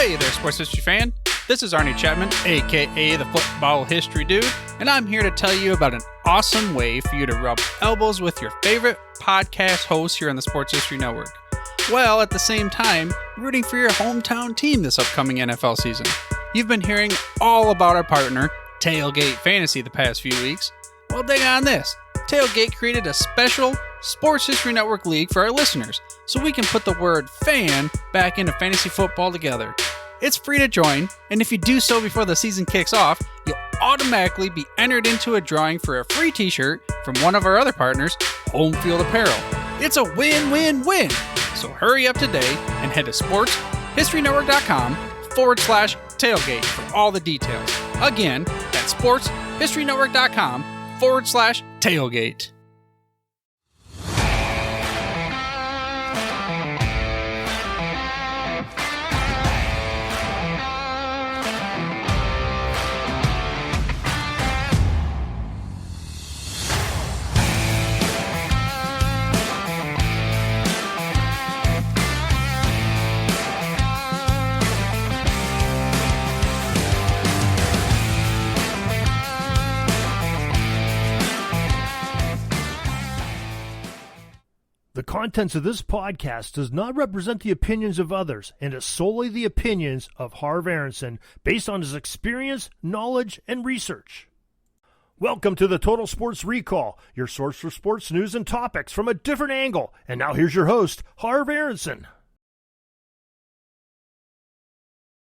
Hey there, sports history fan. This is Arnie Chapman, aka the Football History Dude, and I'm here to tell you about an awesome way for you to rub elbows with your favorite podcast hosts here on the Sports History Network, while at the same time rooting for your hometown team this upcoming NFL season. You've been hearing all about our partner, Tailgate Fantasy, the past few weeks. Well, dig on this. Tailgate created a special Sports History Network league for our listeners, so we can put the word fan back into fantasy football together. It's free to join, and if you do so before the season kicks off, you'll automatically be entered into a drawing for a free t-shirt from one of our other partners, Home Field Apparel. It's a win-win-win! So hurry up today and head to sportshistorynetwork.com/tailgate for all the details. Again, that's sportshistorynetwork.com/tailgate. The contents of this podcast does not represent the opinions of others and is solely the opinions of HARV ARONSON based on his experience, knowledge, and research. Welcome to the Total Sports Recall, your source for sports news and topics from a different angle. And now here's your host, HARV ARONSON.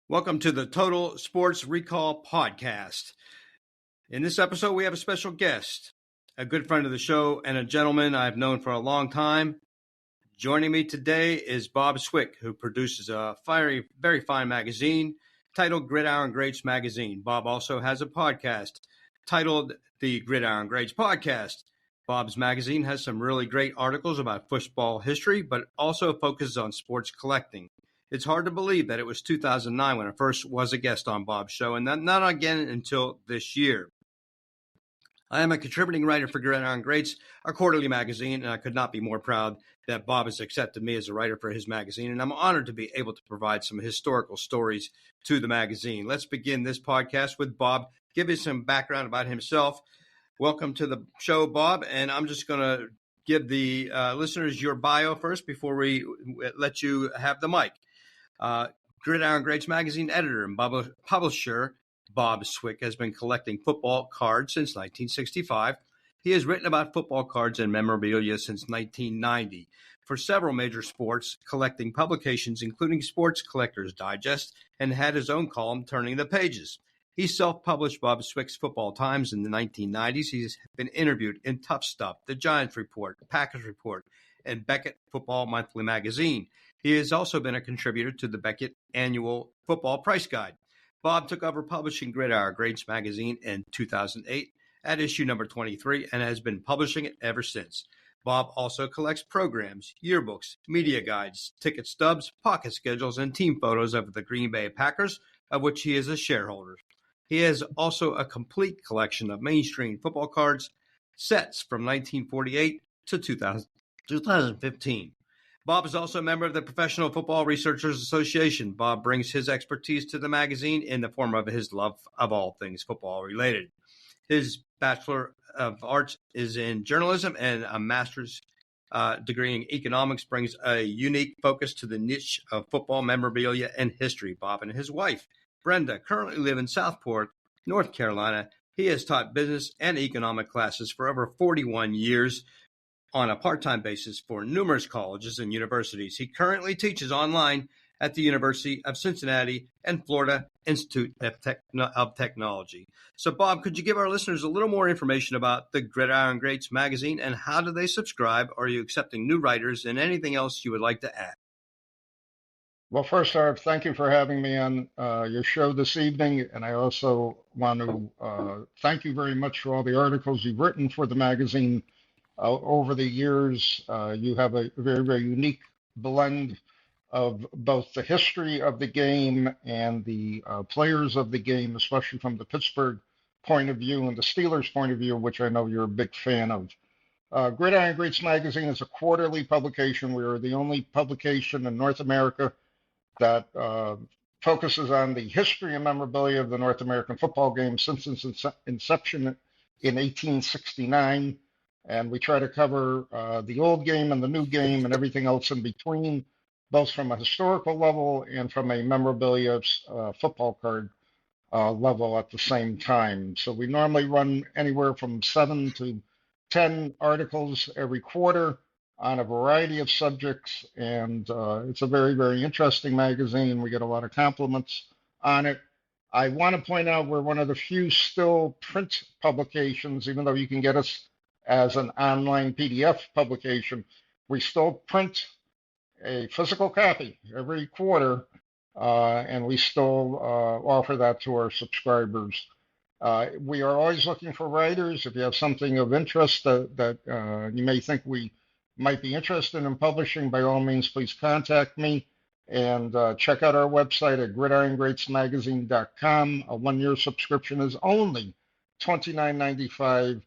Welcome to the Total Sports Recall podcast. In this episode, we have a special guest, a good friend of the show and a gentleman I've known for a long time. Joining me today is Bob Swick, who produces a very fine magazine titled Gridiron Greats Magazine. Bob also has a podcast titled the Gridiron Greats Podcast. Bob's magazine has some really great articles about football history, but also focuses on sports collecting. It's hard to believe that it was 2009 when I first was a guest on Bob's show, and not again until this year. I am a contributing writer for Gridiron Greats, a quarterly magazine, and I could not be more proud that Bob has accepted me as a writer for his magazine, and I'm honored to be able to provide some historical stories to the magazine. Let's begin this podcast with Bob. Give us some background about himself. Welcome to the show, Bob, and I'm just going to give the listeners your bio first before we let you have the mic. Gridiron Greats Magazine editor and publisher Bob Swick has been collecting football cards since 1965. He has written about football cards and memorabilia since 1990 for several major sports collecting publications, including Sports Collectors Digest, and had his own column, Turning the Pages. He self-published Bob Swick's Football Times in the 1990s. He's been interviewed in Tough Stuff, The Giants Report, The Packers Report, and Beckett Football Monthly Magazine. He has also been a contributor to the Beckett Annual Football Price Guide. Bob took over publishing Gridiron Greats Magazine in 2008 at issue number 23 and has been publishing it ever since. Bob also collects programs, yearbooks, media guides, ticket stubs, pocket schedules, and team photos of the Green Bay Packers, of which he is a shareholder. He has also a complete collection of mainstream football cards, sets from 1948 to 2015. Bob is also a member of the Professional Football Researchers Association. Bob brings his expertise to the magazine in the form of his love of all things football related. His Bachelor of Arts is in journalism, and a master's degree in economics brings a unique focus to the niche of football memorabilia and history. Bob and his wife, Brenda, currently live in Southport, North Carolina. He has taught business and economic classes for over 41 years. On a part-time basis for numerous colleges and universities. He currently teaches online at the University of Cincinnati and Florida Institute of Technology. So, Bob, could you give our listeners a little more information about the Gridiron Greats magazine and how do they subscribe? Are you accepting new writers and anything else you would like to add? Well, first, Harv, thank you for having me on your show this evening. And I also want to thank you very much for all the articles you've written for the magazine. Over the years, you have a very, very unique blend of both the history of the game and the players of the game, especially from the Pittsburgh point of view and the Steelers' point of view, which I know you're a big fan of. Gridiron Greats Magazine is a quarterly publication. We are the only publication in North America that focuses on the history and memorabilia of the North American football game since its inception in 1869. And we try to cover the old game and the new game and everything else in between, both from a historical level and from a memorabilia football card level at the same time. So we normally run anywhere from 7 to 10 articles every quarter on a variety of subjects, and it's a very, very interesting magazine. We get a lot of compliments on it. I want to point out we're one of the few still print publications, even though you can get us as an online PDF publication. We still print a physical copy every quarter, and we still offer that to our subscribers. We are always looking for writers. If you have something of interest that you may think we might be interested in publishing, by all means, please contact me, and check out our website at gridirongreatsmagazine.com. A one-year subscription is only $29.95.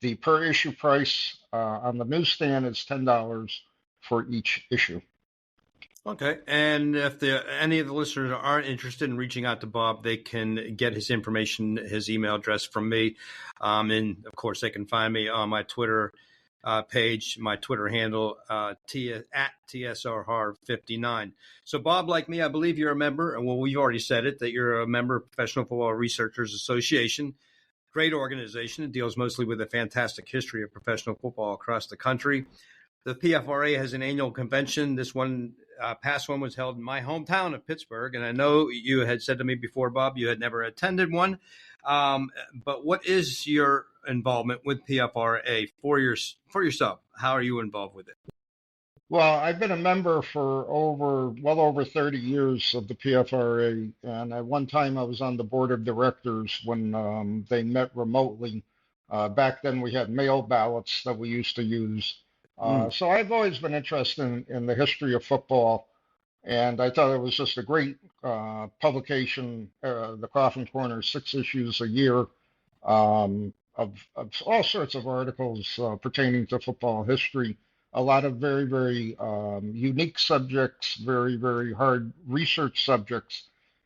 The per issue price on the newsstand is $10 for each issue. Okay, and if any of the listeners aren't interested in reaching out to Bob, they can get his information, his email address from me, and of course they can find me on my Twitter page, my Twitter handle at TSRHARV59. So Bob, like me, I believe you're a member, and well, we've already said it, that you're a member of Professional Football Researchers Association. Great organization. It deals mostly with a fantastic history of professional football across the country. The PFRA has an annual convention. This one, past one, was held in my hometown of Pittsburgh. And I know you had said to me before, Bob, you had never attended one. But what is your involvement with PFRA for yourself? How are you involved with it? Well, I've been a member for well over 30 years of the PFRA. And at one time I was on the board of directors when they met remotely. Back then we had mail ballots that we used to use. So I've always been interested in the history of football, and I thought it was just a great publication, the Coffin Corner, 6 issues a year of all sorts of articles pertaining to football history, a lot of very, very unique subjects, very, very hard research subjects.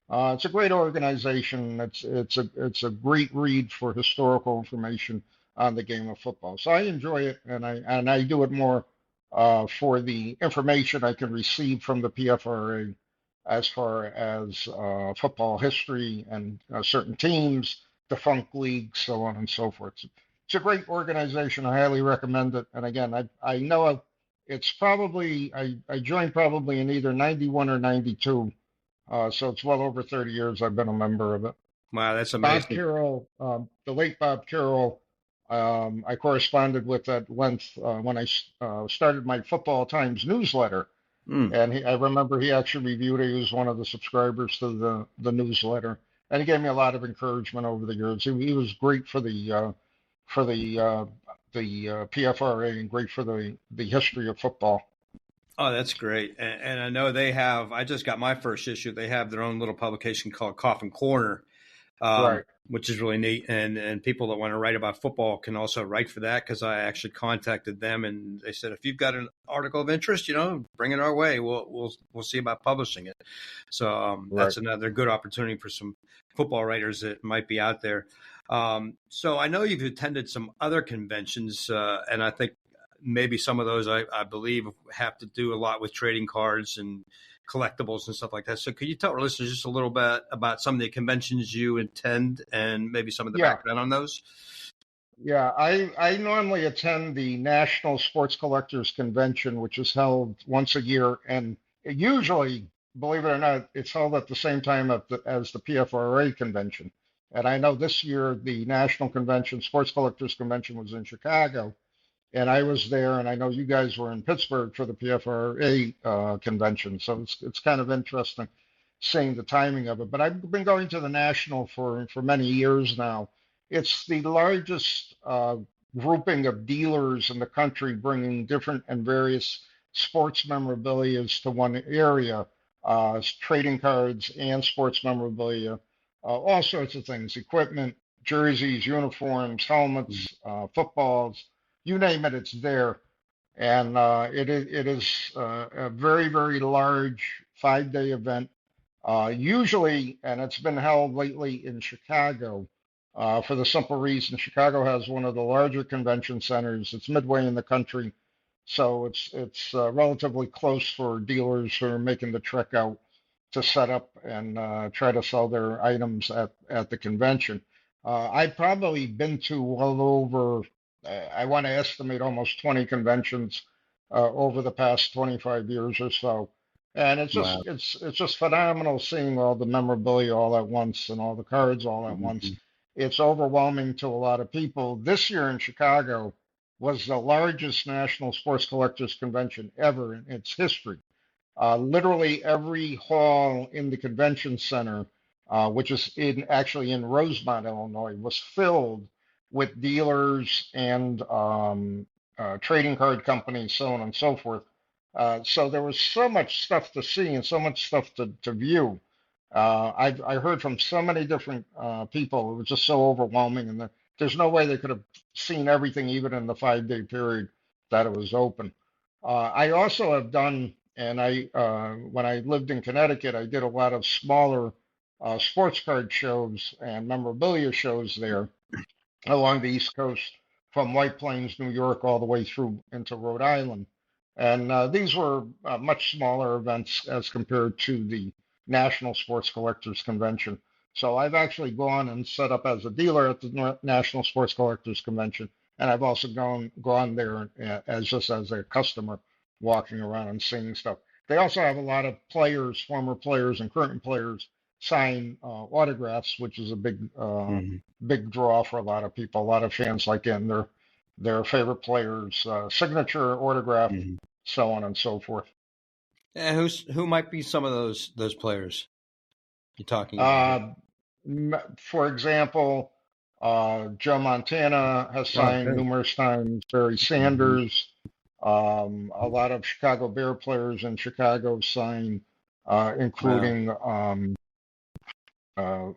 It's a great organization. It's a great read for historical information on the game of football. So I enjoy it, and I do it more for the information I can receive from the PFRA as far as football history and certain teams, defunct leagues, so on and so forth. It's a great organization. I highly recommend it. And again, I know it's probably, I joined probably in either 91 or 92. So it's well over 30 years I've been a member of it. Wow, that's amazing. Bob Carroll, the late Bob Carroll, I corresponded with at length when I started my Football Times newsletter. And I remember he actually reviewed it. He was one of the subscribers to the newsletter. And he gave me a lot of encouragement over the years. He was great for the PFRA and great for the history of football. Oh, that's great. And I know they have, I just got my first issue. They have their own little publication called Coffin Corner. Right. Which is really neat. And people that want to write about football can also write for that, because I actually contacted them and they said, if you've got an article of interest, bring it our way. We'll see about publishing it. So that's another good opportunity for some football writers that might be out there. So I know you've attended some other conventions, and I think maybe some of those I believe have to do a lot with trading cards and collectibles and stuff like that. So could you tell our listeners just a little bit about some of the conventions you attend and maybe some of the background on those? Yeah, I normally attend the National Sports Collectors Convention, which is held once a year. And usually, believe it or not, it's held at the same time as the PFRA convention. And I know this year the National Convention, Sports Collectors Convention, was in Chicago. And I was there, and I know you guys were in Pittsburgh for the PFRA convention. So it's kind of interesting seeing the timing of it. But I've been going to the National for many years now. It's the largest grouping of dealers in the country, bringing different and various sports memorabilia to one area, trading cards and sports memorabilia, all sorts of things, equipment, jerseys, uniforms, helmets, footballs. You name it, it's there. And it is a very, very large 5-day event. Usually, and it's been held lately in Chicago, for the simple reason Chicago has one of the larger convention centers. It's midway in the country, so it's relatively close for dealers who are making the trek out to set up and try to sell their items at the convention. I've probably been to well over, I want to estimate almost 20 conventions over the past 25 years or so. And it's Wow. just it's just phenomenal seeing all the memorabilia all at once and all the cards all at once. Mhm. It's overwhelming to a lot of people. This year in Chicago was the largest national sports collectors convention ever in its history. Literally every hall in the convention center, which is actually in Rosemont, Illinois, was filled with dealers and trading card companies, so on and so forth. So there was so much stuff to see and so much stuff to view. I heard from so many different people. It was just so overwhelming, and there's no way they could have seen everything, even in the 5 day period that it was open. I also have done, and when I lived in Connecticut, I did a lot of smaller sports card shows and memorabilia shows there along the East Coast, from White Plains, New York, all the way through into Rhode Island. And these were much smaller events as compared to the National Sports Collectors Convention. So I've actually gone and set up as a dealer at the National Sports Collectors Convention, and I've also gone there as just as a customer, walking around and seeing stuff. They also have a lot of players, former players and current players, sign autographs, which is a Mhm. big draw for a lot of people. A lot of fans like in their favorite players' signature, autograph, Mhm. so on and so forth. And who might be some of those players you're talking about here? Uh, for example, Joe Montana has signed Okay. numerous times. Barry Mhm. Sanders, a lot of Chicago Bear players in Chicago sign, Wow. including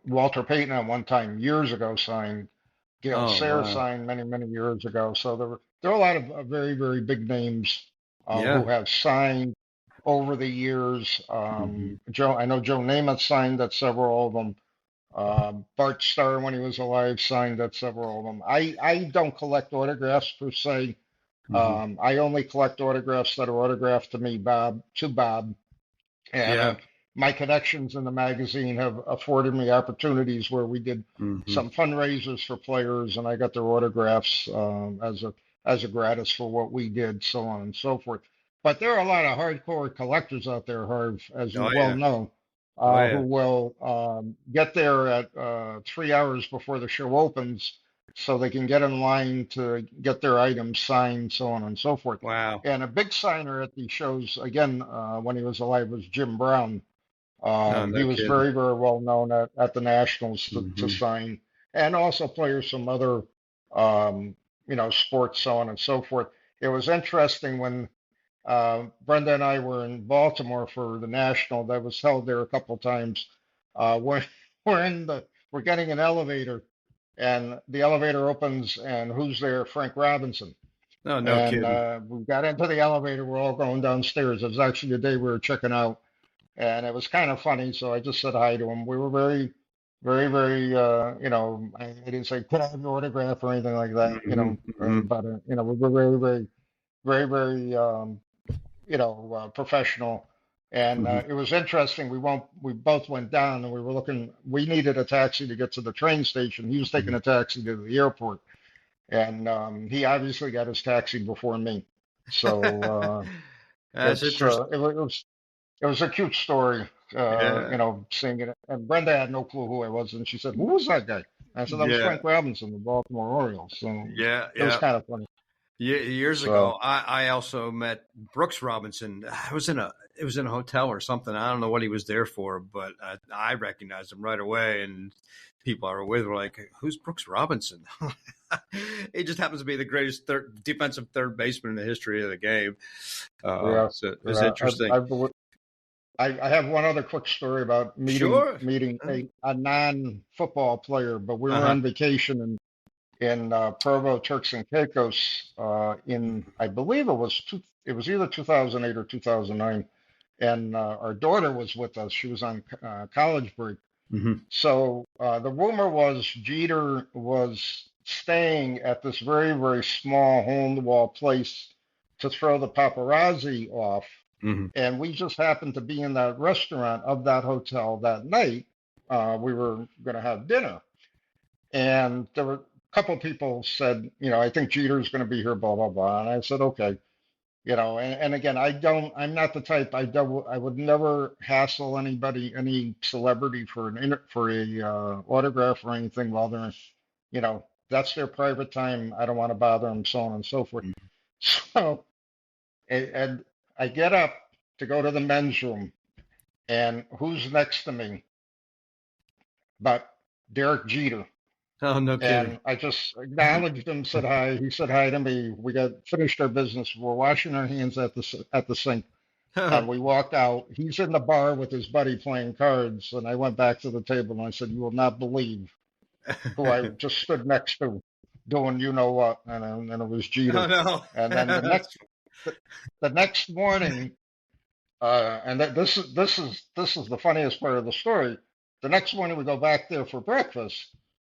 Walter Payton at one time years ago signed. Gail Oh, Sayre wow. signed many years ago. So there are a lot of very very big names who Yeah. have signed over the years. Mhm. I know Joe Namath signed at several of them. Bart Starr, when he was alive, signed at several of them. I don't collect autographs per se. Mhm. I only collect autographs that are autographed to me, Bob, and Yeah. my connections in the magazine have afforded me opportunities where we did Mhm. some fundraisers for players, and I got their autographs as a gratis for what we did, so on and so forth. But there are a lot of hardcore collectors out there, Harv, as you Oh well yeah. know, Oh who yeah. will get there at 3 hours before the show opens so they can get in line to get their items signed, so on and so forth. Wow. And a big signer at these shows, again, when he was alive, was Jim Brown. No, He no was kidding. very well known at the Nationals to Mhm. sign, and also players from other, um, sports, so on and so forth. It was interesting when Brenda and I were in Baltimore for the National that was held there a couple of times. We're we're getting an elevator, and the elevator opens, and who's there? Frank Robinson. No, no And kidding. we got into the elevator. We're all going downstairs. It was actually the day we were checking out, and it was kind of funny. So I just said hi to him. We were very, I didn't say, "Can I have your autograph?" or anything like that, Mhm. Mhm. but we were very, professional. And Mhm. it was interesting. We both went down, and we were looking. We needed a taxi to get to the train station. He was taking Mhm. a taxi to the airport, and he obviously got his taxi before me. So That's interesting. it was a cute story, Yeah. seeing it. And Brenda had no clue who I was, and she said, "Who was that guy?" I said, "That was Yeah. Frank Robinson, the Baltimore Orioles." So Yeah. it was Yeah. kind of funny. Years So ago, I also met Brooks Robinson. It was in a hotel or something. I don't know what he was there for, but I recognized him right away. And people I were with were like, "Who's Brooks Robinson?" He just happens to be the greatest defensive third baseman in the history of the game. yeah, So it's yeah. interesting. I have one other quick story about Sure. meeting a non-football player, but we were Uh-huh. on vacation in Provo, Turks and Caicos, in I believe it was either 2008 or 2009. and our daughter was with us. She was on college break. Mm-hmm. So the rumor was Jeter was staying at this very, very small hole-in-the-wall place to throw the paparazzi off. Mm-hmm. And we just happened to be in that restaurant of that hotel that night. We were going to have dinner. And there were a couple of people said, I think Jeter's going to be here, blah, blah, blah. And I said, okay. And again, I'm not the type, I would never hassle anybody, any celebrity for a autograph or anything while they're, that's their private time. I don't want to bother them, so on and so forth. So, and I get up to go to the men's room, and who's next to me but Derek Jeter. Oh, no kidding. And I just acknowledged him, said hi. He said hi to me. We finished our business. We're washing our hands at the sink, and we walked out. He's in the bar with his buddy playing cards, and I went back to the table and I said, "You will not believe who I just stood next to, doing you know what," and it was Jeter. Oh, no. And then the next morning, and this is the funniest part of the story. The next morning we go back there for breakfast.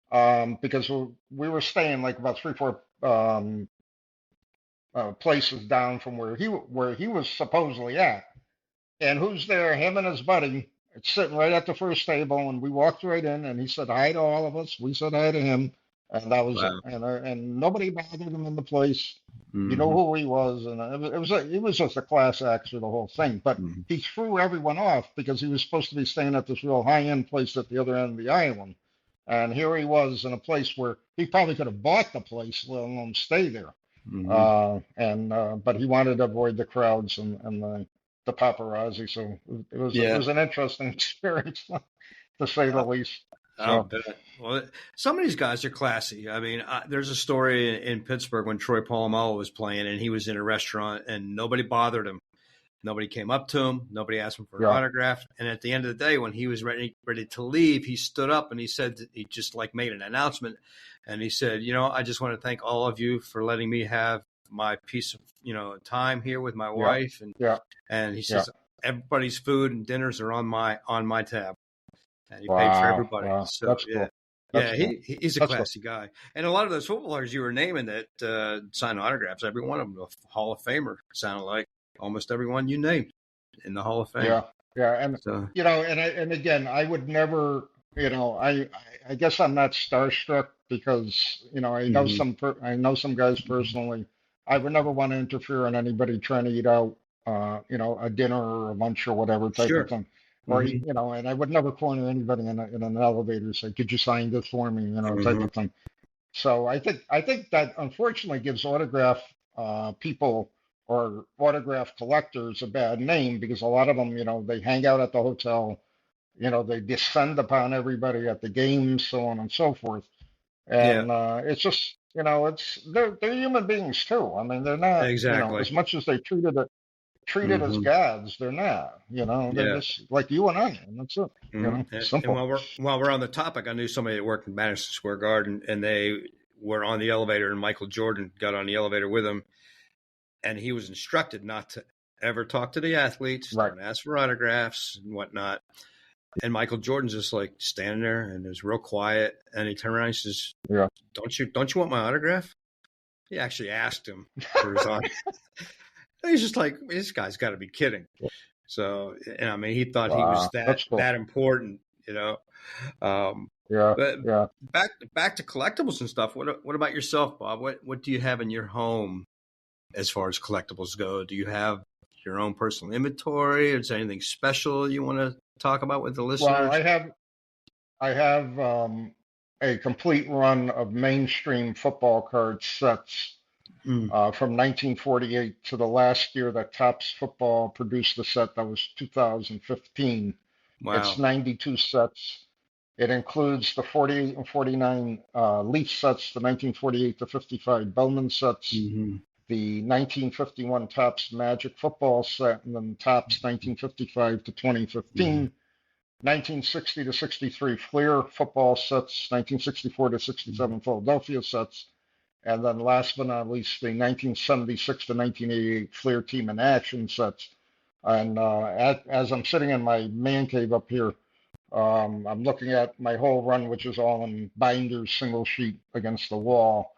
Because we were staying like about 3-4 places down from where he was supposedly at. And who's there? Him and his buddy. It's sitting right at the first table, and we walked right in, and he said hi to all of us. We said hi to him, and that was Wow. it. And nobody bothered him in the place. Mm-hmm. You know who he was, and it was just a class act for the whole thing. But he threw everyone off because he was supposed to be staying at this real high-end place at the other end of the island. And here he was in a place where he probably could have bought the place, let alone stay there. Mm-hmm. But he wanted to avoid the crowds and the paparazzi. So it was an interesting experience, to say the least. Oh, well, some of these guys are classy. I mean, there's a story in Pittsburgh when Troy Polamalu was playing, and he was in a restaurant, and nobody bothered him. Nobody came up to him. Nobody asked him for an autograph. And at the end of the day, when he was ready to leave, he stood up and he said, he just like made an announcement. And he said, I just want to thank all of you for letting me have my piece of, time here with my wife. And he says, everybody's food and dinners are on my tab. And he paid for everybody. Wow. So, that's cool. He's a classy guy. And a lot of those footballers you were naming that signed autographs, every one of them a Hall of Famer, sounded like. Almost everyone you named in the Hall of Fame. Yeah, and so, and again, I would never, I guess I'm not starstruck because I know some guys personally. I would never want to interfere in anybody trying to eat out, a dinner or a lunch or whatever type of thing. Or and I would never corner anybody in an elevator and say, "Could you sign this for me?" Type of thing. So I think that unfortunately gives autograph people or autograph collectors a bad name because a lot of them, they hang out at the hotel, they descend upon everybody at the games, so on and so forth. And it's just, they're human beings too. I mean, they're not exactly as much as they treated as gods, they're not. They're just like you and I, and that's it. Simple. And while we're on the topic, I knew somebody that worked in Madison Square Garden, and they were on the elevator, and Michael Jordan got on the elevator with him. And he was instructed not to ever talk to the athletes, don't ask for autographs and whatnot. And Michael Jordan's just like standing there and is real quiet. And he turned around and says, Don't you want my autograph? He actually asked him for his autograph. He's just like, this guy's got to be kidding. So, and I mean, he thought he was that important, But back to collectibles and stuff. What about yourself, Bob? What do you have in your home? As far as collectibles go, do you have your own personal inventory? Is there anything special you want to talk about with the listeners? Well, I have a complete run of mainstream football card sets from 1948 to the last year that Topps Football produced the set. That was 2015. Wow. It's 92 sets. It includes the 48 and 49 Leaf sets, the 1948 to 55 Bowman sets, the 1951 Topps Magic football set, and then Topps 1955 to 2015, 1960 to 63 Fleer football sets, 1964 to 67 Philadelphia sets, and then last but not least, the 1976 to 1988 Fleer Team in Action sets. And as I'm sitting in my man cave up here, I'm looking at my whole run, which is all in binders, single sheet against the wall.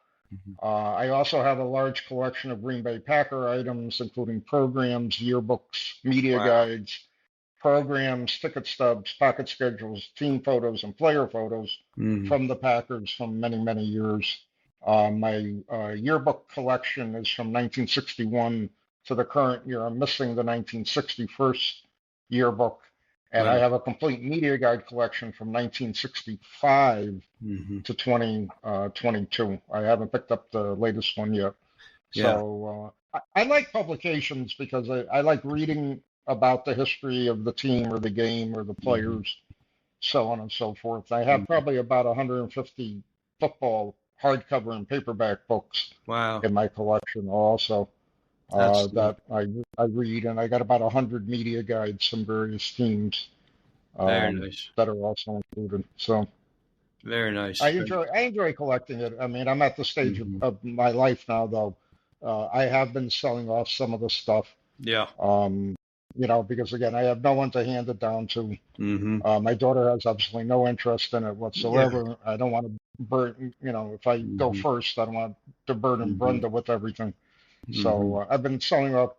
I also have a large collection of Green Bay Packer items, including programs, yearbooks, media guides, programs, ticket stubs, pocket schedules, team photos, and player photos from the Packers from many, many years. My yearbook collection is from 1961 to the current year. I'm missing the 1961 yearbook. And I have a complete media guide collection from 1965 to 2022. I haven't picked up the latest one yet. So I like publications because I like reading about the history of the team or the game or the players, so on and so forth. I have probably about 150 football hardcover and paperback books in my collection also. That I read, and I got about 100 media guides from various teams Very nice. that are also included. So very nice. I enjoy collecting it. I mean, I'm at the stage of my life now, though. I have been selling off some of the stuff. Yeah. Because again, I have no one to hand it down to. My daughter has absolutely no interest in it whatsoever. Yeah. I don't want to burden. If I go first, I don't want to burden Brenda with everything. So I've been selling off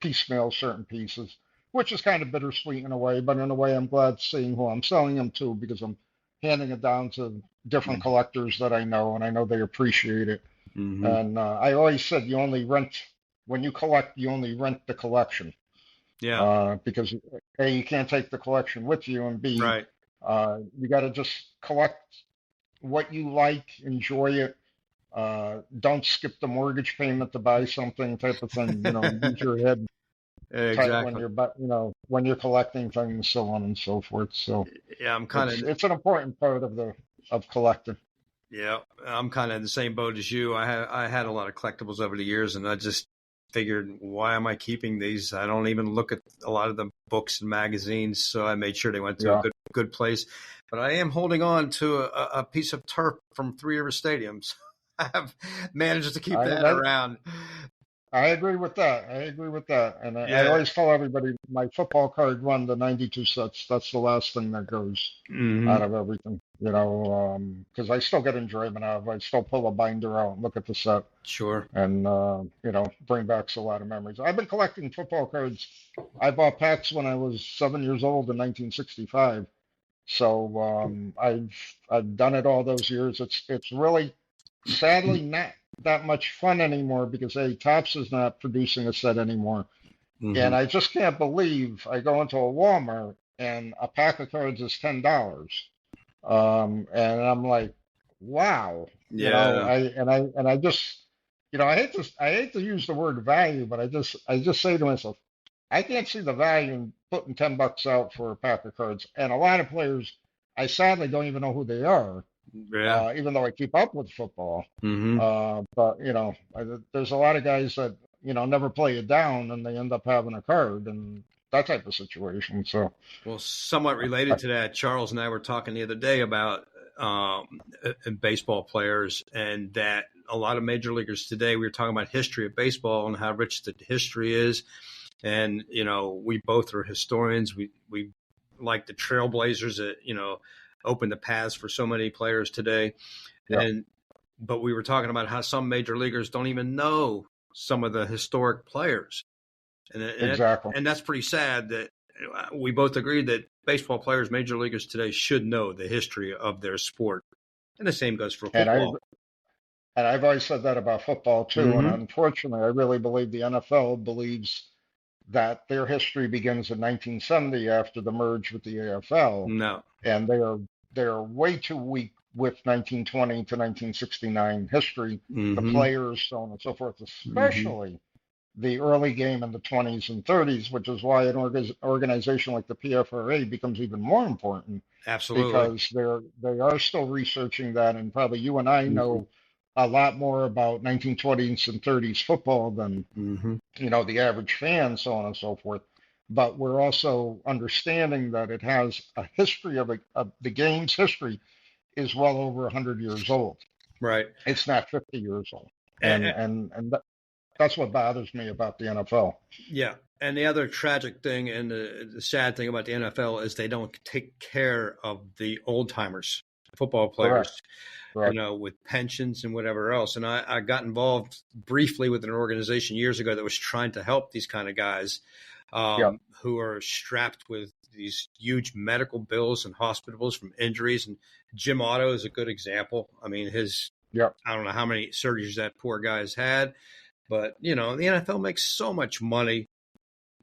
piecemeal certain pieces, which is kind of bittersweet in a way, but in a way I'm glad seeing who I'm selling them to because I'm handing it down to different collectors that I know, and I know they appreciate it. And I always said when you collect, you only rent the collection. Yeah. Because A, you can't take the collection with you, and B, you got to just collect what you like, enjoy it. Don't skip the mortgage payment to buy something type of thing. Use your head exactly when you're collecting things, so on and so forth. So yeah, it's an important part of collecting. Yeah, I'm kind of in the same boat as you. I had a lot of collectibles over the years, and I just figured, why am I keeping these? I don't even look at a lot of the books and magazines, so I made sure they went to a good place. But I am holding on to a piece of turf from Three River Stadiums. I have managed to keep that around. I agree with that. And I always tell everybody my football card run, the 92 sets, that's the last thing that goes out of everything, because I still get enjoyment out of it. I still pull a binder out and look at the set. Sure. And, bring back a lot of memories. I've been collecting football cards. I bought packs when I was 7 years old in 1965. So I've done it all those years. It's really sadly not that much fun anymore because Topps is not producing a set anymore. And I just can't believe I go into a Walmart and a pack of cards is $10. And I'm like, wow. Yeah. I just I hate to use the word value, but I just say to myself, I can't see the value in putting $10 out for a pack of cards. And a lot of players, I sadly don't even know who they are. Yeah. Even though I keep up with football. But there's a lot of guys that never play it down, and they end up having a card and that type of situation. So, well, somewhat related to that, Charles and I were talking the other day about baseball players, and that a lot of major leaguers today. We were talking about history of baseball and how rich the history is, and we both are historians. We like the trailblazers that opened the paths for so many players today. But we were talking about how some major leaguers don't even know some of the historic players. Exactly. And that's pretty sad that we both agree that baseball players, major leaguers today, should know the history of their sport. And the same goes for football. And I've always said that about football too. And unfortunately, I really believe the NFL believes that their history begins in 1970 after the merge with the AFL. No. And they are way too weak with 1920 to 1969 history, the players, so on and so forth, especially the early game in the 20s and 30s, which is why an organization like the PFRA becomes even more important. Absolutely. Because they are still researching that, and probably you and I know a lot more about 1920s and 30s football than the average fan, so on and so forth. But we're also understanding that it has a history of the game's history is well over 100 years old. Right. It's not 50 years old. And that's what bothers me about the NFL. Yeah. And the other tragic thing and the sad thing about the NFL is they don't take care of the old timers, football players, Correct. with pensions and whatever else. And I got involved briefly with an organization years ago that was trying to help these kind of guys who are strapped with these huge medical bills and hospitals from injuries. And Jim Otto is a good example. I mean, I don't know how many surgeries that poor guy has had, but, the NFL makes so much money.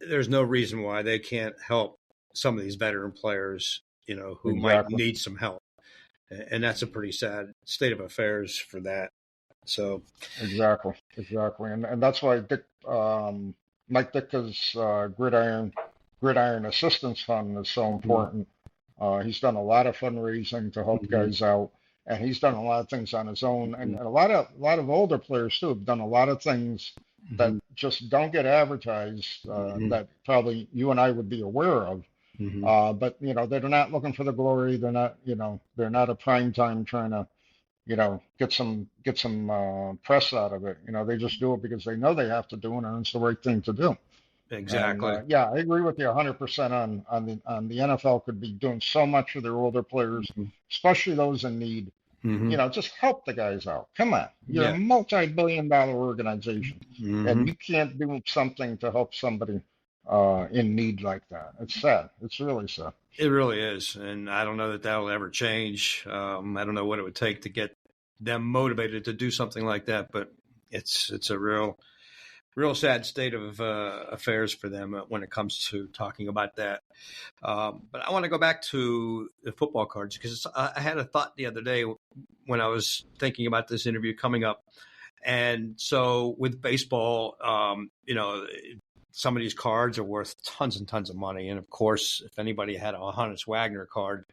There's no reason why they can't help some of these veteran players, who might need some help. And that's a pretty sad state of affairs for that. So Exactly. And that's why Mike Ditka's Gridiron Assistance Fund is so important. He's done a lot of fundraising to help guys out, and he's done a lot of things on his own. And a lot of older players too have done a lot of things that just don't get advertised that probably you and I would be aware of. But they're not looking for the glory. They're not a prime time trying to get some press out of it. They just do it because they know they have to do it, and it's the right thing to do. Exactly. And, I agree with you 100% on the NFL could be doing so much for their older players, especially those in need. Just help the guys out. Come on, you're a multi-billion-dollar organization, and you can't do something to help somebody in need like that. It's sad. It's really sad. It really is, and I don't know that will ever change. I don't know what it would take to get them motivated to do something like that, but it's a real sad state of affairs for them when it comes to talking about that. But I want to go back to the football cards because I had a thought the other day when I was thinking about this interview coming up. And so with baseball, some of these cards are worth tons and tons of money. And of course, if anybody had a Hannes Wagner card,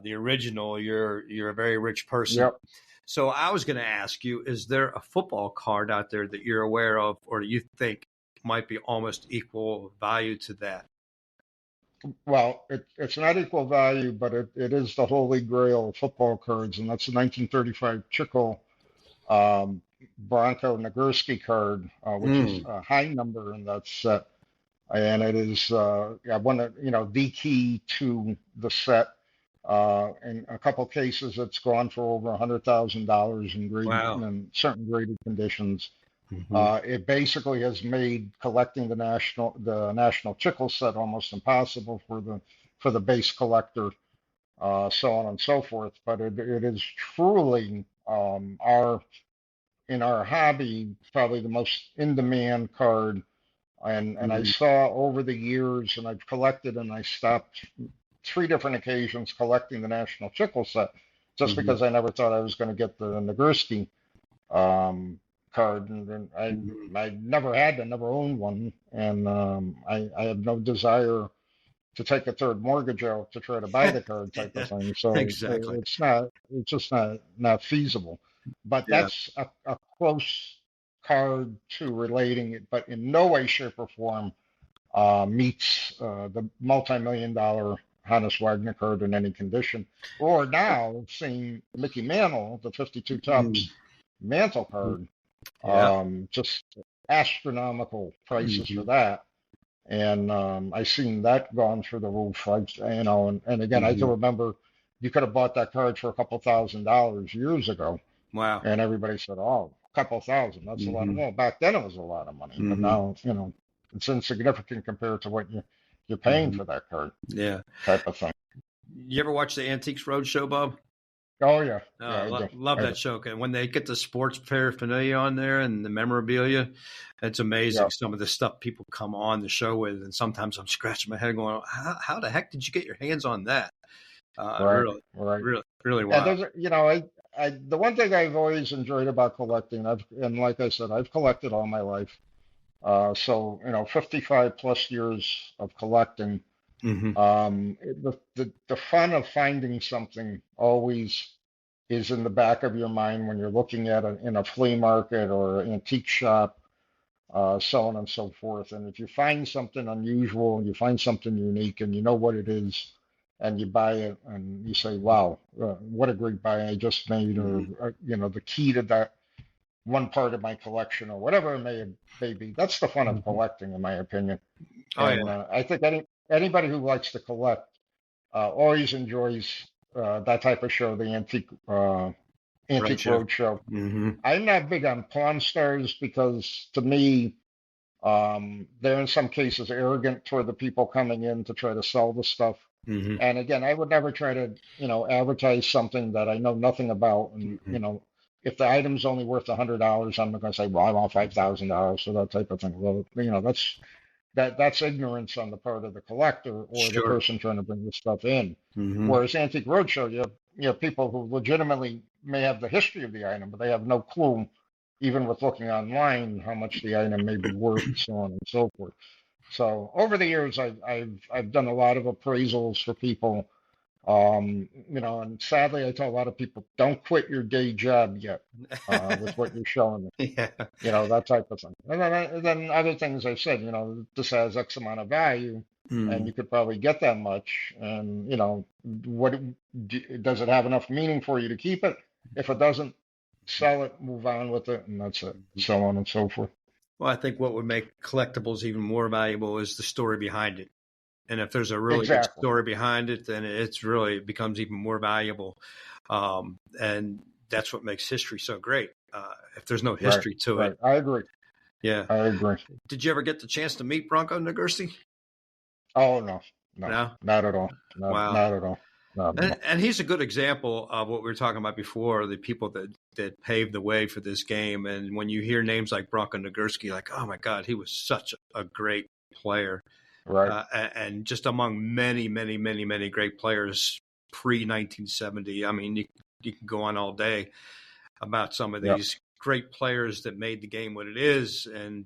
the original, you're a very rich person. Yep. So I was going to ask you, is there a football card out there that you're aware of or you think might be almost equal value to that? Well, it's not equal value, but it is the holy grail of football cards, and that's the 1935 Chico Bronco Nagurski card, which is a high number in that set. And it is the key to the set. In a couple cases, it's gone for over $100,000 in certain graded conditions. It basically has made collecting the national Chickle set almost impossible for the base collector, so on and so forth. But it is truly in our hobby probably the most in-demand card. And I saw over the years, and I've collected, and I stopped 3 different occasions collecting the National Chickle set just because I never thought I was going to get the Nagurski card. And I never had, I never owned one. And I have no desire to take a third mortgage out to try to buy the card type of thing. So Exactly. it's just not feasible. But that's a close card to relating it, but in no way, shape, or form meets the multi-million-dollar Hannes Wagner card in any condition. Or now seeing Mickey Mantle, the 52 Topps Mantle card, just astronomical prices for that. And I seen that gone through the roof. And again, I can remember you could have bought that card for a couple $1,000s years ago. Wow. And everybody said, "Oh, a couple thousand, that's a lot of money." Back then it was a lot of money, but now, it's insignificant compared to what you're paying for that card. Yeah. Type of thing. You ever watch the Antiques Roadshow, Bob? Oh yeah. Love that show. And when they get the sports paraphernalia on there and the memorabilia, it's amazing. Some of the stuff people come on the show with, and sometimes I'm scratching my head going, how the heck did you get your hands on that? Really wow. And the one thing I've always enjoyed about collecting, and like I said, I've collected all my life. 55 plus years of collecting. The fun of finding something always is in the back of your mind when you're looking at it in a flea market or an antique shop, so on and so forth. And if you find something unusual, you find something unique, and you know what it is, and you buy it, and you say, "Wow, what a great buy I just made!" Or the key to that one part of my collection or whatever it may be. That's the fun of collecting, in my opinion. Oh And yeah, I think anybody who likes to collect always enjoys that type of show, the Antique roadshow. Roadshow. Mm-hmm. I'm not big on Pawn Stars because to me, they're in some cases arrogant toward the people coming in to try to sell the stuff. Mm-hmm. And again, I would never try to, advertise something that I know nothing about. And, if the item's only worth $100, I'm not going to say, well, I want $5,000 for that type of thing. Well, that's ignorance on the part of the collector or the Sure. person trying to bring the stuff in. Mm-hmm. Whereas Antique Roadshow, you have people who legitimately may have the history of the item, but they have no clue, even with looking online, how much the item may be worth, so on and so forth. So over the years, I've done a lot of appraisals for people, and sadly, I tell a lot of people, don't quit your day job yet with what you're showing them. Yeah. That type of thing. And then other things I said, this has X amount of value, and you could probably get that much. And what does it have enough meaning for you to keep it? If it doesn't, sell it, move on with it, and that's it. So on and so forth. Well, I think what would make collectibles even more valuable is the story behind it. And if there's a really good Exactly. story behind it, then it becomes even more valuable. And that's what makes history so great. If there's no history to it. I agree. Yeah. I agree. Did you ever get the chance to meet Bronco Nagurski? Oh, no, No? not at all. No, Wow. not at all. Not at all. And he's a good example of what we were talking about before, the people that paved the way for this game. And when you hear names like Bronco Nagurski, like, oh my God, he was such a great player. Right. And just among many, many, many, many great players pre-1970. I mean, you can go on all day about some of these great players that made the game what it is. And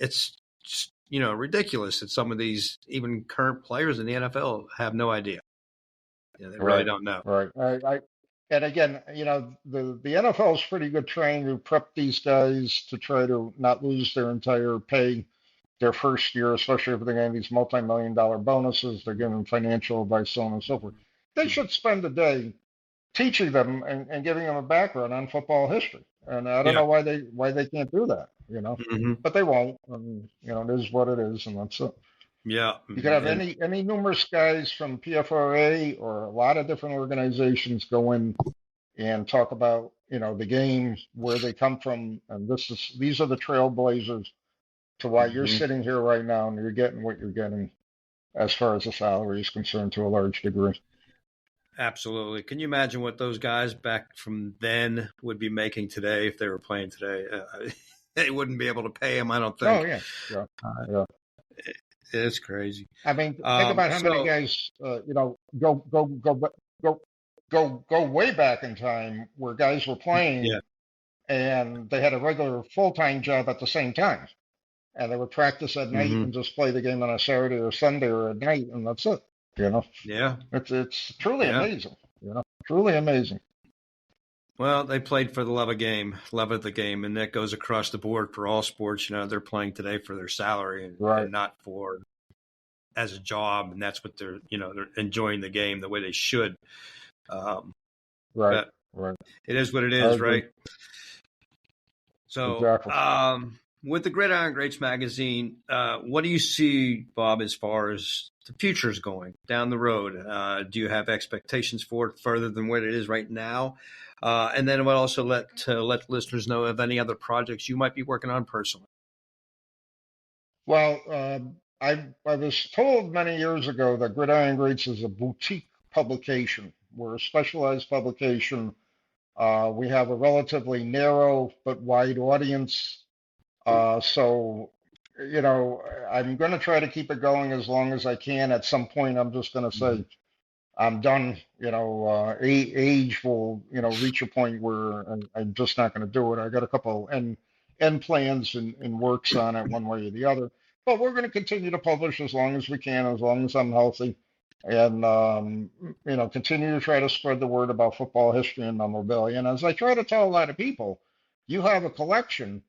it's just, ridiculous that some of these even current players in the NFL have no idea. They really don't know. Right. And again, the NFL is pretty good trying to prep these guys to try to not lose their entire pay their first year, especially if they're getting these multi-million-dollar bonuses. They're giving them financial advice, so on and so forth. They should spend a day teaching them and giving them a background on football history. And I don't know why they can't do that, but they won't. And, it is what it is, and that's it. Yeah. You could have any numerous guys from PFRA or a lot of different organizations go in and talk about, the game, where they come from, and these are the trailblazers to why you're sitting here right now and you're getting what you're getting as far as the salary is concerned to a large degree. Absolutely. Can you imagine what those guys back from then would be making today if they were playing today? They wouldn't be able to pay them, I don't think. Oh, yeah. It's crazy. I mean, think about how many guys, go way back in time where guys were playing and they had a regular full-time job at the same time. And they would practice at night and just play the game on a Saturday or Sunday or at night, and that's it. Yeah. It's truly amazing. Truly amazing. Well, they played for the love of the game, and that goes across the board for all sports. They're playing today for their salary and not for as a job, and that's what they're enjoying the game the way they should. Right. It is what it is, right? So, exactly. With the Gridiron Greats Magazine, what do you see, Bob, as far as the future is going down the road? Do you have expectations for it further than what it is right now? And then we'll also let listeners know of any other projects you might be working on personally. Well, I was told many years ago that Gridiron Greats is a boutique publication. We're a specialized publication. We have a relatively narrow but wide audience. So, I'm going to try to keep it going as long as I can. At some point, I'm just going to say, I'm done. Age will, reach a point where I'm just not going to do it. I got a couple end plans and works on it one way or the other. But we're going to continue to publish as long as we can, as long as I'm healthy, and continue to try to spread the word about football history and memorabilia. And as I try to tell a lot of people, you have a collection.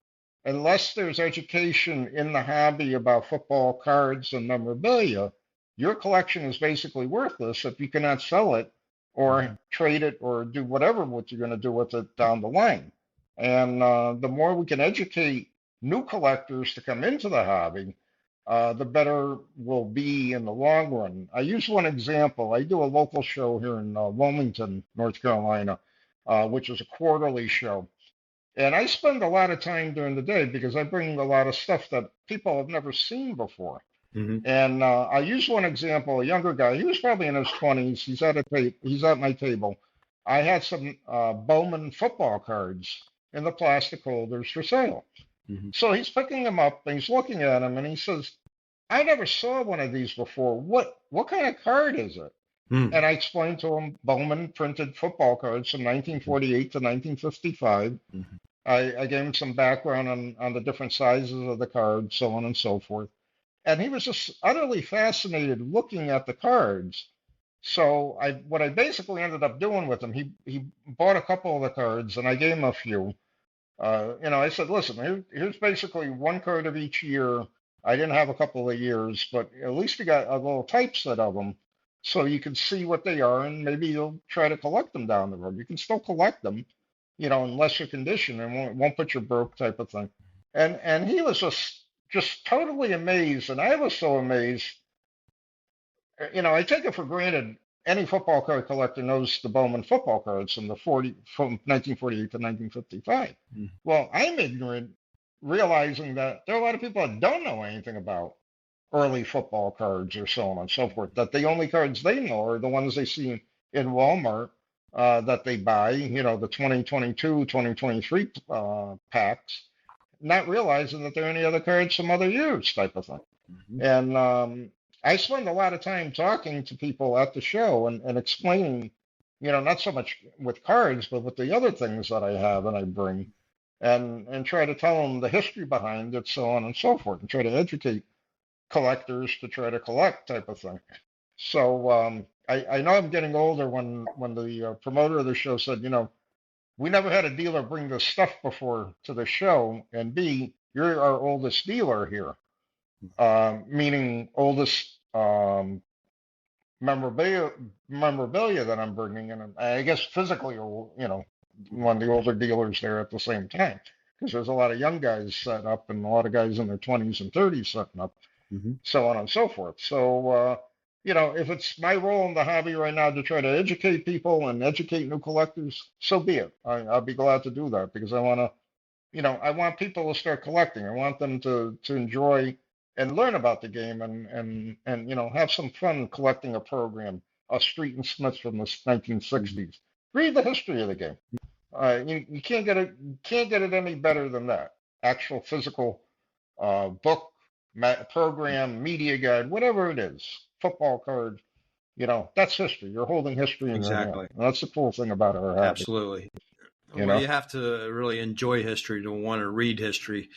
Unless there's education in the hobby about football cards and memorabilia, your collection is basically worthless if you cannot sell it or trade it or do whatever what you're going to do with it down the line. And the more we can educate new collectors to come into the hobby, the better we'll be in the long run. I use one example. I do a local show here in Wilmington, North Carolina, which is a quarterly show. And I spend a lot of time during the day because I bring a lot of stuff that people have never seen before. And I use one example, a younger guy. He was probably in his 20s. He's at my table. I had some Bowman football cards in the plastic holders for sale. So he's picking them up and he's looking at them and he says, I never saw one of these before. What kind of card is it? And I explained to him Bowman printed football cards from 1948 to 1955. I gave him some background on the different sizes of the cards, so on and so forth. And he was just utterly fascinated looking at the cards. So what I basically ended up doing with him, he bought a couple of the cards and I gave him a few. I said, listen, here's basically one card of each year. I didn't have a couple of years, but at least you got a little typeset of them so you can see what they are and maybe you'll try to collect them down the road. You can still collect them, in lesser condition and won't put you broke type of thing. And he was just totally amazed. And I was so amazed. I take it for granted any football card collector knows the Bowman football cards from 1948 to 1955. Well, I'm ignorant, realizing that there are a lot of people that don't know anything about early football cards or so on and so forth, that the only cards they know are the ones they see in Walmart that they buy, the 2022, 2023 packs, not realizing that there are any other cards from other years type of thing. And I spend a lot of time talking to people at the show and explaining, not so much with cards, but with the other things that I have and I bring and try to tell them the history behind it, so on and so forth, and try to educate collectors to try to collect type of thing. So I know I'm getting older when the promoter of the show said, we never had a dealer bring this stuff before to the show, and B, you're our oldest dealer here. Meaning oldest memorabilia that I'm bringing in. I guess physically, one of the older dealers there at the same time, because there's a lot of young guys setting up and a lot of guys in their 20s and 30s setting up, so on and so forth. So, if it's my role in the hobby right now to try to educate people and educate new collectors, so be it. I'll be glad to do that because I want to, I want people to start collecting. I want them to enjoy and learn about the game and have some fun collecting a program, a Street and Smith from the 1960s. Read the history of the game. You can't get it any better than that. Actual physical book, program, media guide, whatever it is, football card. That's history. You're holding history in your hand. And that's the cool thing about our hobby. Absolutely. You have to really enjoy history to want to read history.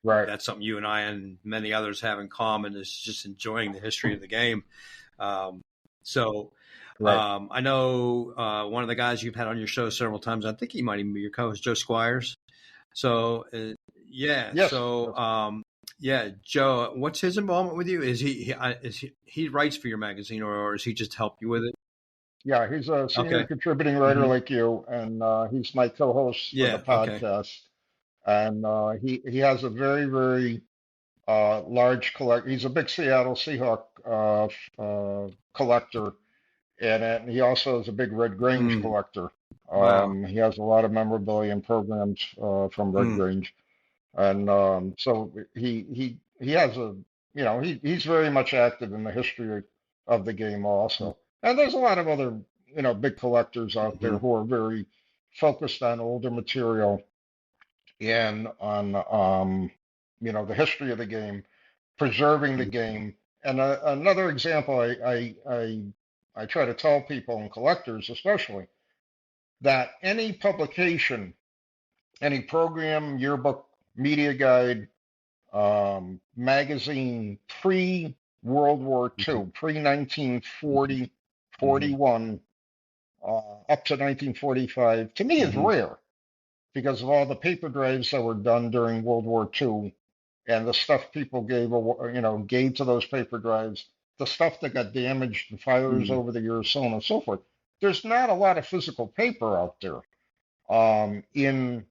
Right. That's something you and I and many others have in common is just enjoying the history of the game. I know one of the guys you've had on your show several times, I think he might even be your co-host, Joe Squires. So, yeah. Yes. So, Joe, what's his involvement with you? Is he writes for your magazine or does he just help you with it? Yeah, he's a senior contributing writer like you, and he's my co-host for the podcast. And he has a very, very large collection. He's a big Seattle Seahawk collector, and he also is a big Red Grange collector. He has a lot of memorabilia and programs from Red Grange, and so he has he's very much active in the history of the game also. And there's a lot of other big collectors out there who are very focused on older material and on the history of the game, preserving the game. And another example I try to tell people and collectors especially that any publication, any program, yearbook, media guide, magazine pre-World War II, pre-1940, 41, up to 1945, to me is rare because of all the paper drives that were done during World War II and the stuff people gave to those paper drives, the stuff that got damaged in fires over the years, so on and so forth. There's not a lot of physical paper out there. in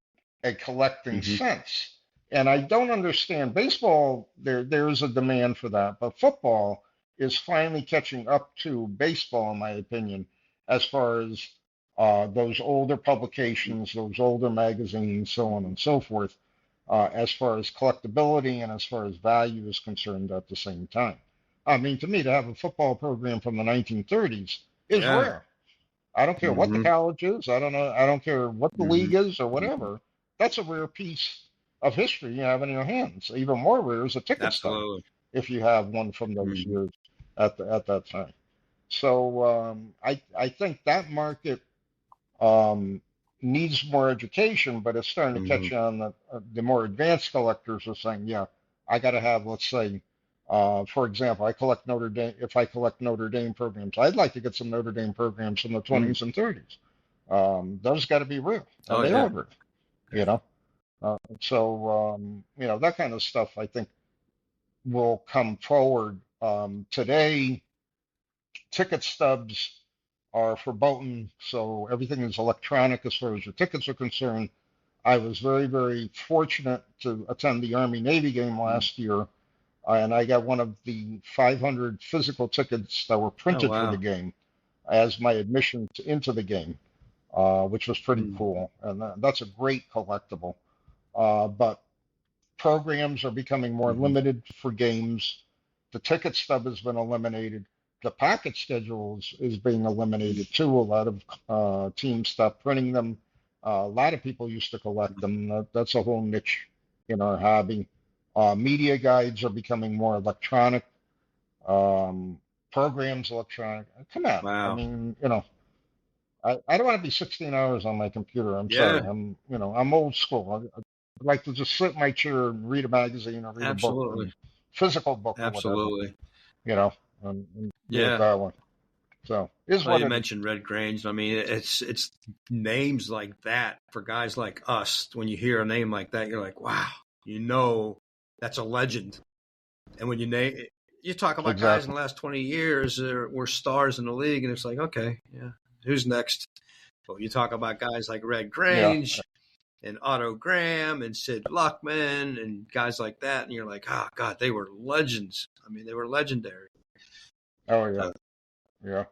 a collecting sense. And I don't understand baseball. There's a demand for that, but football is finally catching up to baseball, in my opinion, as far as those older publications, those older magazines, so on and so forth, as far as collectability and as far as value is concerned at the same time. I mean, to me, to have a football program from the 1930s is Yeah. rare. I don't care what the college is. I don't know. I don't care what the league is or whatever. That's a rare piece of history you have in your hands. Even more rare is a ticket stub Absolutely. if you have one from those years at that time. So I think that market needs more education, but it's starting to catch on. The more advanced collectors are saying, yeah, I got to have, let's say, for example, I collect Notre Dame. If I collect Notre Dame programs, I'd like to get some Notre Dame programs from the 20s and 30s. Those got to be real, and they are real, you know. You know, that kind of stuff I think will come forward. Today, ticket stubs are verboten, so everything is electronic as far as your tickets are concerned. I was very, very fortunate to attend the Army-Navy game last year, and I got one of the 500 physical tickets that were printed for the game as my admission into the game, which was pretty cool. And that's a great collectible. But programs are becoming more limited for games. The ticket stub has been eliminated. The packet schedules is being eliminated too. A lot of teams stopped printing them. A lot of people used to collect them. That's a whole niche in our hobby. Media guides are becoming more electronic. Programs electronic. Come on. Wow. I mean, you know, I don't want to be 16 hours on my computer. I'm sorry. I'm old school. I'd like to just sit in my chair and read a magazine or read a book, physical book or whatever. You know, and do it that way. So you mentioned Red Grange. I mean, it's names like that for guys like us. When you hear a name like that, you're like, wow, you know, that's a legend. And when you talk about guys in the last 20 years that were stars in the league, and it's like, okay, yeah, who's next? But you talk about guys like Red Grange and Otto Graham and Sid Luckman and guys like that, and you're like, oh God, they were legends. I mean, they were legendary. Oh yeah, yeah.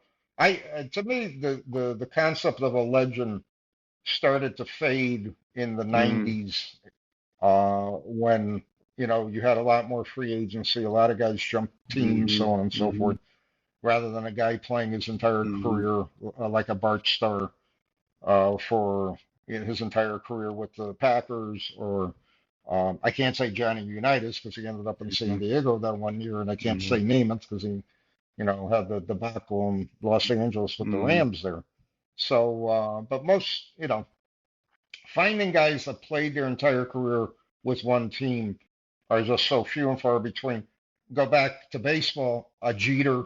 To me, the concept of a legend started to fade in the 90s when, you know, you had a lot more free agency, a lot of guys jumped teams, so on and so forth, rather than a guy playing his entire career like a Bart Starr for his entire career with the Packers, or I can't say Johnny Unitas because he ended up in San Diego that one year, and I can't say Namath because he, you know, had the debacle in Los Angeles with the Rams there. So, but most, you know, finding guys that played their entire career with one team are just so few and far between. Go back to baseball, a Jeter,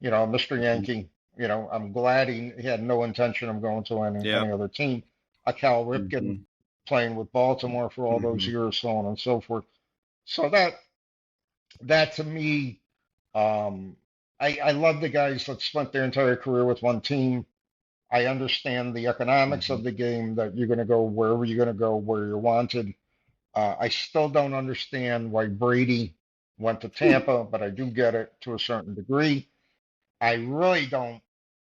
you know, Mr. Yankee, you know, I'm glad he had no intention of going to any other team. A Cal Ripken playing with Baltimore for all those years, so on and so forth. So that to me, I love the guys that spent their entire career with one team. I understand the economics of the game, that you're going to go wherever you're going to go, where you're wanted. I still don't understand why Brady went to Tampa, but I do get it to a certain degree. I really don't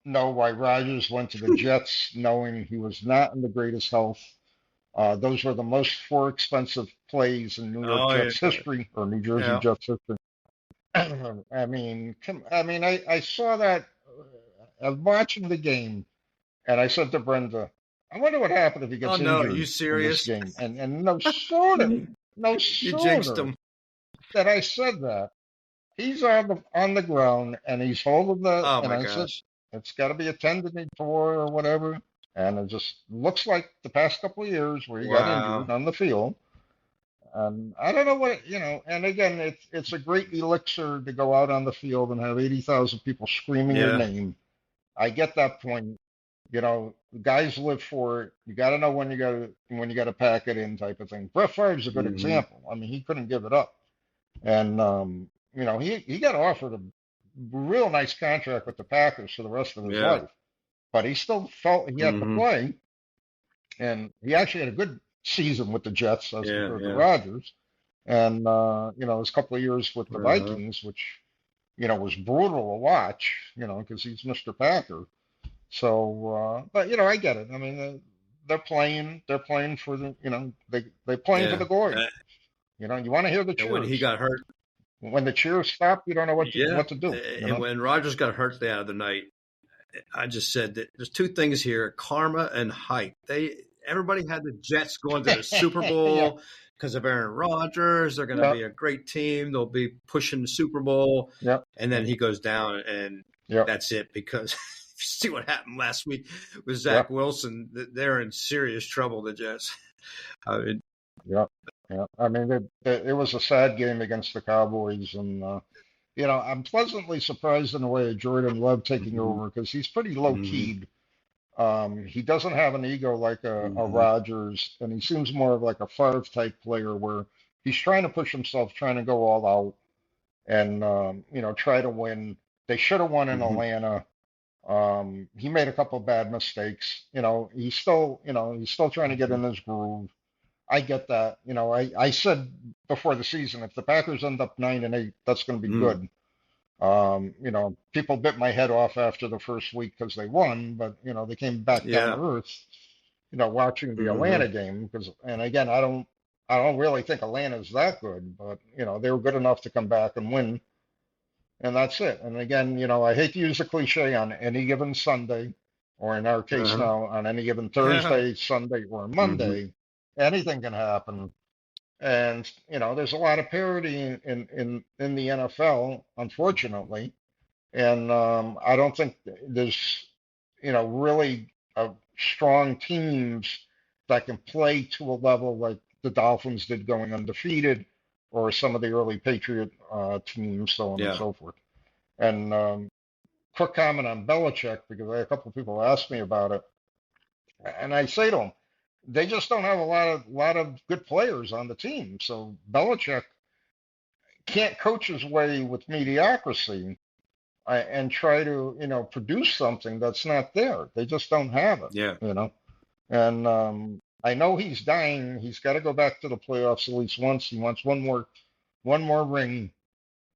know why Rodgers went to the Jets, knowing he was not in the greatest health. Those were the most four expensive plays in New York Jets history, or New Jersey Jets history. I mean, I saw that. I'm watching the game, and I said to Brenda, I wonder what happened if he gets injured are you serious? in this game. And no sooner you jinxed him. that I said that, he's on the ground, and he's holding the, and I said, it's got to be a tendon for or whatever. And it just looks like the past couple of years where he got injured on the field. I don't know what, you know, and again, it's a great elixir to go out on the field and have 80,000 people screaming your name. I get that point. You know, guys live for it. You got to know when you got to pack it in, type of thing. Brett Favre's a good example. I mean, he couldn't give it up, and you know, he got offered a real nice contract with the Packers for the rest of his life, but he still felt he had to play, and he actually had a good season with the Jets as Yeah, compared to yeah. Rodgers. And, his couple of years with the Uh-huh. Vikings, which, was brutal to watch, because he's Mr. Packer. So, but, I get it. I mean, they're playing for the, they're playing for Yeah. the glory. You want to hear the And when he cheers. got hurt, When the cheers stop, you don't know what to do. And when Rodgers got hurt the other night, I just said that there's two things here: karma and hype. Everybody had the Jets going to the Super Bowl because of Aaron Rodgers. They're going to be a great team. They'll be pushing the Super Bowl. Yep. And then he goes down, and that's it. Because see what happened last week with Zach Wilson. They're in serious trouble, the Jets. Yeah. I mean, it was a sad game against the Cowboys, and I'm pleasantly surprised in a way of Jordan Love taking over because he's pretty low keyed. He doesn't have an ego like a Rodgers, and he seems more of like a Favre type player where he's trying to push himself, trying to go all out, and try to win. They should have won in Atlanta. He made a couple of bad mistakes. He's still trying to get in his groove. I get that. I said before the season, if the Packers end up 9-8, that's going to be good. People bit my head off after the first week because they won, but they came back down to earth. Watching the Atlanta game and again, I don't really think Atlanta's that good, but they were good enough to come back and win, and that's it. And again, I hate to use a cliche on any given Sunday, or in our case now on any given Thursday, Sunday, or Monday. Anything can happen. And, there's a lot of parity in the NFL, unfortunately. And I don't think there's, really strong teams that can play to a level like the Dolphins did going undefeated, or some of the early Patriot teams, so on and so forth. And quick comment on Belichick, because I had a couple of people ask me about it. And I say to them, they just don't have a lot of good players on the team. So Belichick can't coach his way with mediocrity and try to, produce something that's not there. They just don't have it. Yeah. And I know he's dying. He's got to go back to the playoffs at least once. He wants one more ring,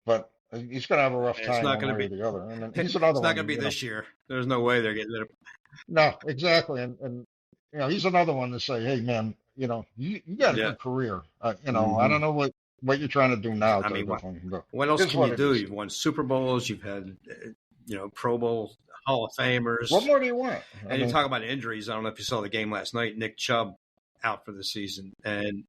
but he's going to have a rough time. It's not going to be the other. And he's another. It's not going to be this year. There's no way they're getting it. No, exactly. And he's another one to say, hey, man, you got a good career. I don't know what you're trying to do now. I mean, what else can you do? You've won Super Bowls. You've had, Pro Bowl Hall of Famers. What more do you want? And you talk about injuries. I don't know if you saw the game last night. Nick Chubb out for the season. And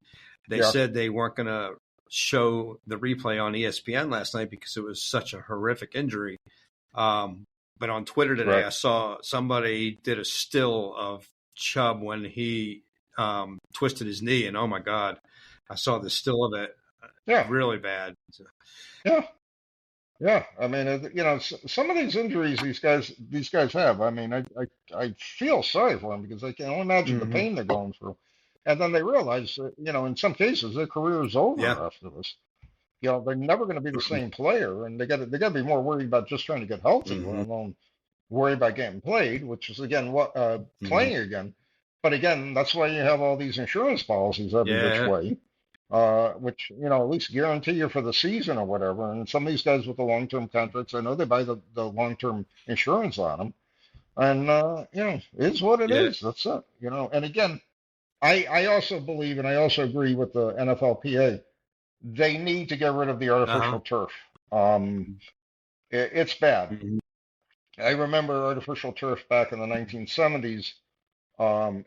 they said they weren't going to show the replay on ESPN last night because it was such a horrific injury. But on Twitter today, I saw somebody did a still of Chubb when he twisted his knee, and oh my God, I saw the still of it. Really bad. Yeah. I mean, some of these injuries these guys have. I mean, I feel sorry for them because I can only imagine the pain they're going through, and then they realize that in some cases their career is over after this. They're never going to be the same player, and they got to be more worried about just trying to get healthy, let alone worry about getting played, which is again playing again. But again, that's why you have all these insurance policies every which way, which at least guarantee you for the season or whatever. And some of these guys with the long-term contracts, I know they buy the long-term insurance on them, and it's what it is. That's it. And again, I also believe, and I also agree with the NFLPA. They need to get rid of the artificial turf. It's bad. I remember artificial turf back in the 1970s.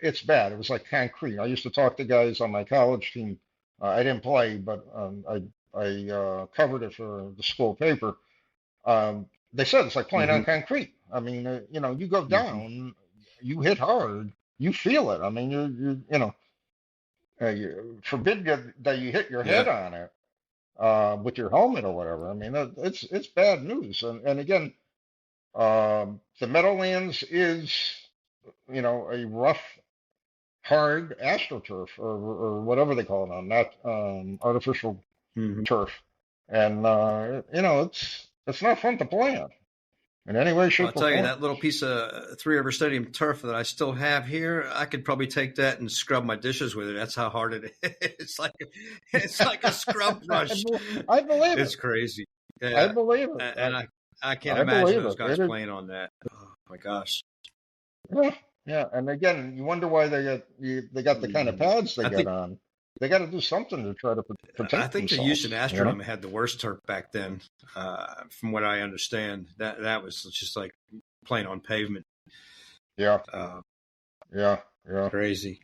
It's bad. It was like concrete. I used to talk to guys on my college team. I didn't play, but I covered it for the school paper. They said it's like playing on concrete. I mean, you go down, you hit hard, you feel it. I mean, you forbid that you hit your head on it with your helmet or whatever. I mean, it's bad news. And again, the Meadowlands is, a rough, hard AstroTurf or whatever they call it on that artificial turf, and it's not fun to play on. in any way, shape, I'll tell or you, form. that little piece of Three River Stadium turf that I still have here, I could probably take that and scrub my dishes with it. That's how hard it is. It's like a scrub brush. I believe It's it. crazy. I Yeah, believe it. and I can't I imagine believe those it. guys It is. playing on that. Oh my gosh. Yeah, yeah. And again, you wonder why they got the kind of pads they I got think on. They got to do something to try to I protect think the themselves. Houston You know? Astrodome had the worst turf back then, from what I understand. That was just like playing on pavement. Yeah, Uh, yeah, yeah. Crazy.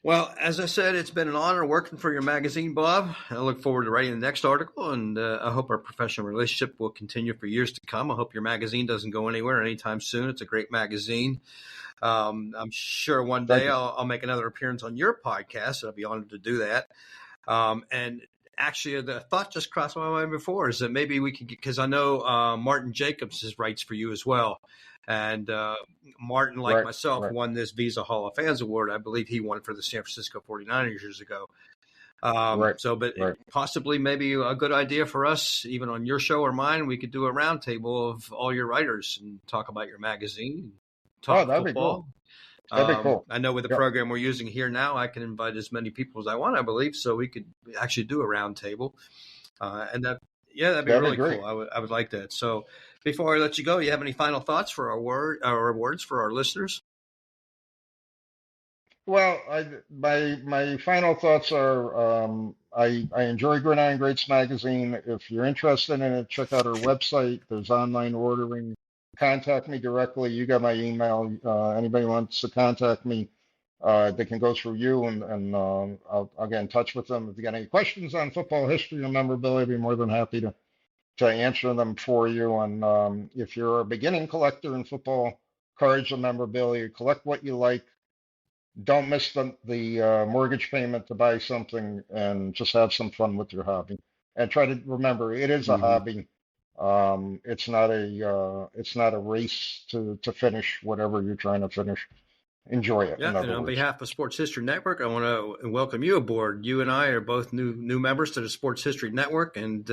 Well, as I said, it's been an honor working for your magazine, Bob. I look forward to writing the next article, and I hope our professional relationship will continue for years to come. I hope your magazine doesn't go anywhere anytime soon. It's a great magazine. I'm sure one Thank day you. I'll make another appearance on your podcast. I'll be honored to do that. And actually, the thought just crossed my mind before is that maybe we could, because I know Martin Jacobs writes for you as well. And Martin, like Right, myself, right. won this Visa Hall of Fans award. I believe he won for the San Francisco 49ers years ago. Right, But right. possibly maybe a good idea for us, even on your show or mine, we could do a roundtable of all your writers and talk about your magazine, Oh, talk that'd be football. cool. That'd be cool. I know with the Yep. program we're using here now, I can invite as many people as I want, I believe, so we could actually do a roundtable. And that'd be That'd be really great. cool. I would like that. So before I let you go, you have any final thoughts for our awards for our listeners? Well, my final thoughts are I enjoy Gridiron Greats Magazine. If you're interested in it, check out our website. There's online ordering. Contact me directly. You got my email. Anybody wants to contact me, they can go through you, and I'll get in touch with them. If you got any questions on football history and memorabilia, I'd be more than happy to answer them for you. And if you're a beginning collector in football cards and memorabilia, collect what you like. Don't miss the mortgage payment to buy something, and just have some fun with your hobby. And try to remember, it is a hobby. It's not a race to finish whatever you're trying to finish. Enjoy it. Yeah, In and other on words. behalf of Sports History Network, I want to welcome you aboard. You and I are both new members to the Sports History Network, and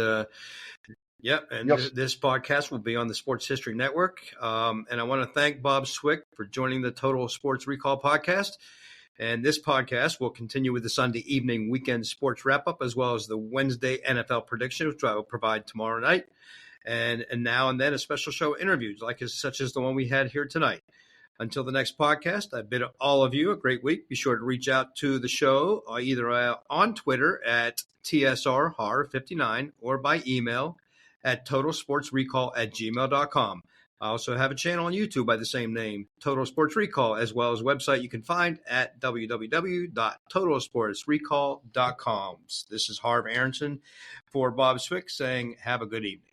Yes. this podcast will be on the Sports History Network. And I want to thank Bob Swick for joining the Total Sports Recall podcast. And this podcast will continue with the Sunday evening weekend sports wrap-up, as well as the Wednesday NFL prediction, which I will provide tomorrow night. And now and then a special show interviews, such as the one we had here tonight. Until the next podcast, I bid all of you a great week. Be sure to reach out to the show either on Twitter at TSRHAR59 or by email at totalsportsrecall@gmail.com. I also have a channel on YouTube by the same name, Total Sports Recall, as well as a website you can find at www.totalsportsrecall.com. This is Harv Aronson for Bob Swick saying have a good evening.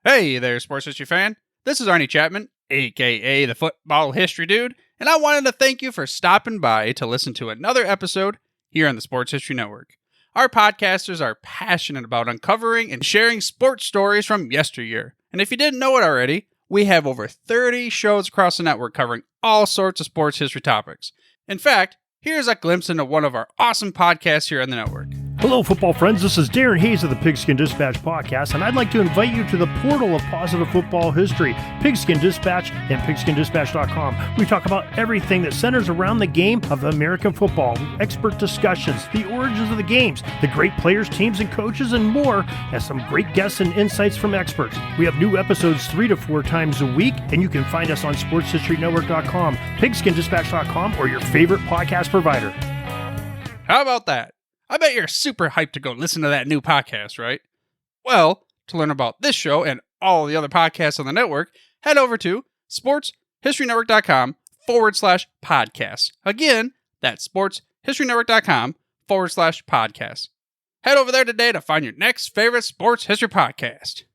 Hey there, sports history fan. This is Arnie Chapman, aka the Football History Dude, and I wanted to thank you for stopping by to listen to another episode here on the Sports History Network. Our podcasters are passionate about uncovering and sharing sports stories from yesteryear. And if you didn't know it already, we have over 30 shows across the network covering all sorts of sports history topics. In fact, here's a glimpse into one of our awesome podcasts here on the network. Hello, football friends. This is Darren Hayes of the Pigskin Dispatch podcast, and I'd like to invite you to the portal of positive football history, Pigskin Dispatch and pigskindispatch.com. We talk about everything that centers around the game of American football, expert discussions, the origins of the games, the great players, teams, and coaches, and more, and some great guests and insights from experts. We have new episodes 3 to 4 times a week, and you can find us on sportshistorynetwork.com, pigskindispatch.com, or your favorite podcast provider. How about that? I bet you're super hyped to go listen to that new podcast, right? Well, to learn about this show and all the other podcasts on the network, head over to sportshistorynetwork.com/podcasts. Again, that's sportshistorynetwork.com/podcasts. Head over there today to find your next favorite sports history podcast.